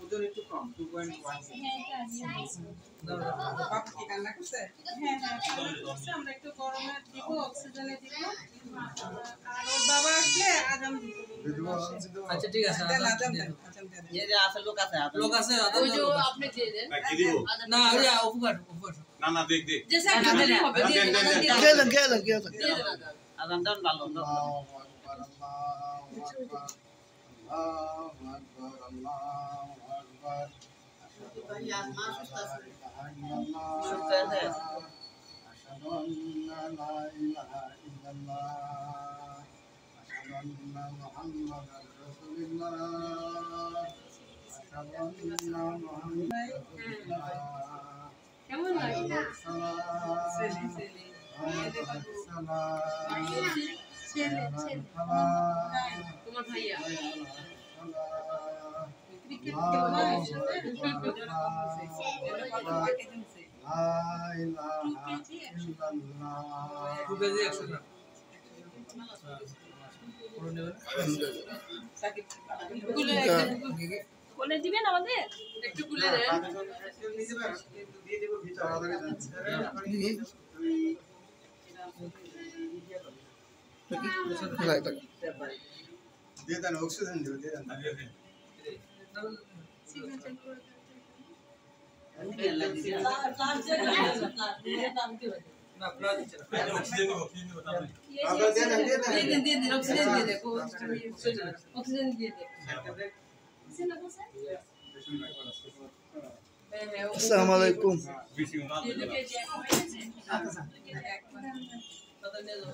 ওজন একটু কম 2.1 বাপ কি কান্না করছে? হ্যাঁ কান্না করছে। আমরা একটু গরমে দিব, অক্সিজেনে দিব। আর ওর বাবা আসলে আজান দিব। আচ্ছা ঠিক আছে আজান দেন। ये যে আছে লোক আছে ওই যে আপনি দিয়ে দেন কি দিব না ওই উপকার না না দেখ যে স্যার দিলে হবে দিয়ে দেন দিয়ে দেন আজান দেন ভালো কেমন লাগে? সেলি সেলি ছেলে তোমার ভাইয়া ক্রিকেট খেলে না একসাথে কোলে দিবেন আমাদের একটু কুলে দেন দিয়ে দেব ভিতরে দিয়ে দেন অক্সিজেন দিও দিয়ে দেন না প্লাস দিচ্ছে না অক্সিজেন দিব আবার দিয়ে দেন দিয়ে দেন অক্সিজেন দিয়ে দে অক্সিজেন দিয়ে দে আসসালামু আলাইকুম দাদা নিয়ে যাও